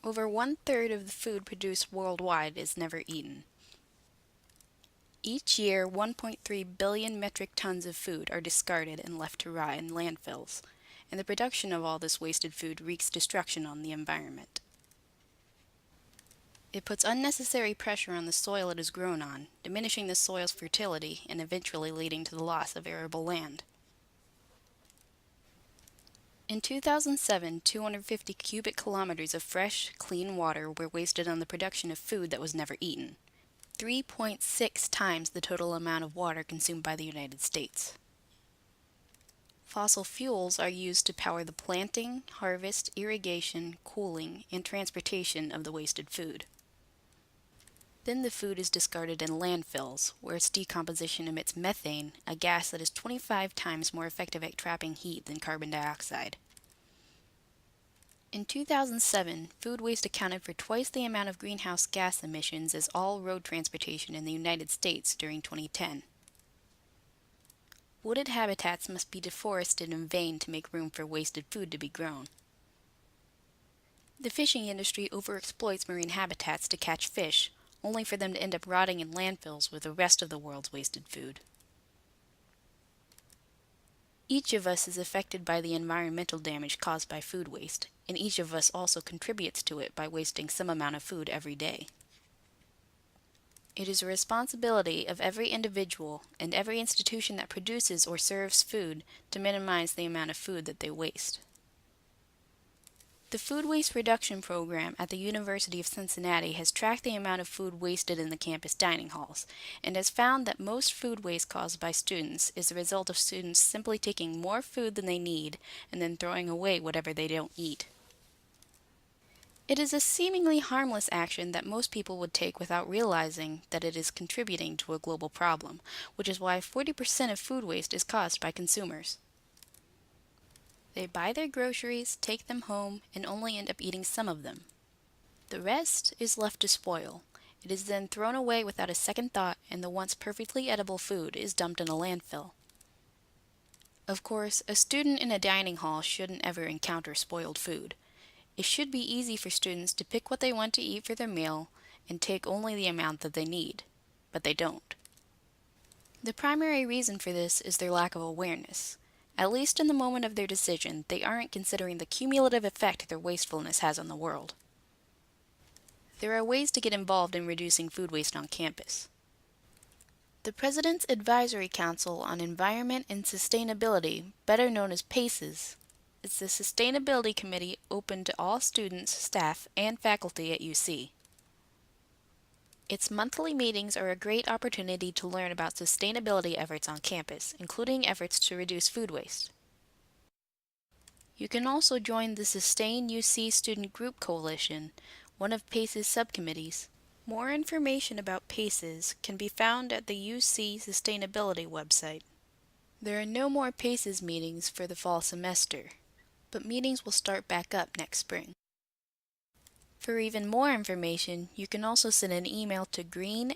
Over one-third of the food produced worldwide is never eaten. Each year, 1.3 billion metric tons of food are discarded and left to rot in landfills, and the production of all this wasted food wreaks destruction on the environment. It puts unnecessary pressure on the soil it is grown on, diminishing the soil's fertility and eventually leading to the loss of arable land. In 2007, 250 cubic kilometers of fresh, clean water were wasted on the production of food that was never eaten, 3.6 times the total amount of water consumed by the United States. Fossil fuels are used to power the planting, harvest, irrigation, cooling, and transportation of the wasted food. Then the food is discarded in landfills, where its decomposition emits methane, a gas that is 25 times more effective at trapping heat than carbon dioxide. In 2007, food waste accounted for twice the amount of greenhouse gas emissions as all road transportation in the United States during 2010. Wooded habitats must be deforested in vain to make room for wasted food to be grown. The fishing industry overexploits marine habitats to catch fish, only for them to end up rotting in landfills with the rest of the world's wasted food. Each of us is affected by the environmental damage caused by food waste, and each of us also contributes to it by wasting some amount of food every day. It is a responsibility of every individual and every institution that produces or serves food to minimize the amount of food that they waste. The Food Waste Reduction Program at the University of Cincinnati has tracked the amount of food wasted in the campus dining halls and has found that most food waste caused by students is the result of students simply taking more food than they need and then throwing away whatever they don't eat. It is a seemingly harmless action that most people would take without realizing that it is contributing to a global problem, which is why 40% of food waste is caused by consumers. They buy their groceries, take them home, and only end up eating some of them. The rest is left to spoil. It is then thrown away without a second thought, and the once perfectly edible food is dumped in a landfill. Of course, a student in a dining hall shouldn't ever encounter spoiled food. It should be easy for students to pick what they want to eat for their meal and take only the amount that they need, but they don't. The primary reason for this is their lack of awareness. At least in the moment of their decision, they aren't considering the cumulative effect their wastefulness has on the world. There are ways to get involved in reducing food waste on campus. The President's Advisory Council on Environment and Sustainability, better known as PACES, is the Sustainability Committee open to all students, staff, and faculty at UC. Its monthly meetings are a great opportunity to learn about sustainability efforts on campus, including efforts to reduce food waste. You can also join the Sustain UC Student Group Coalition, one of PACE's subcommittees. More information about PACES can be found at the UC Sustainability website. There are no more PACES meetings for the fall semester, but meetings will start back up next spring. For even more information, you can also send an email to green@uc.edu.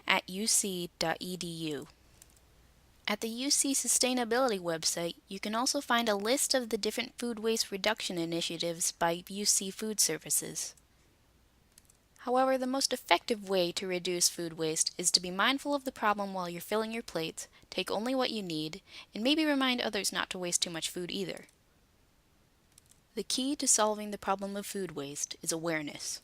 At the UC Sustainability website, you can also find a list of the different food waste reduction initiatives by UC Food Services. However, the most effective way to reduce food waste is to be mindful of the problem while you're filling your plates, take only what you need, and maybe remind others not to waste too much food either. The key to solving the problem of food waste is awareness.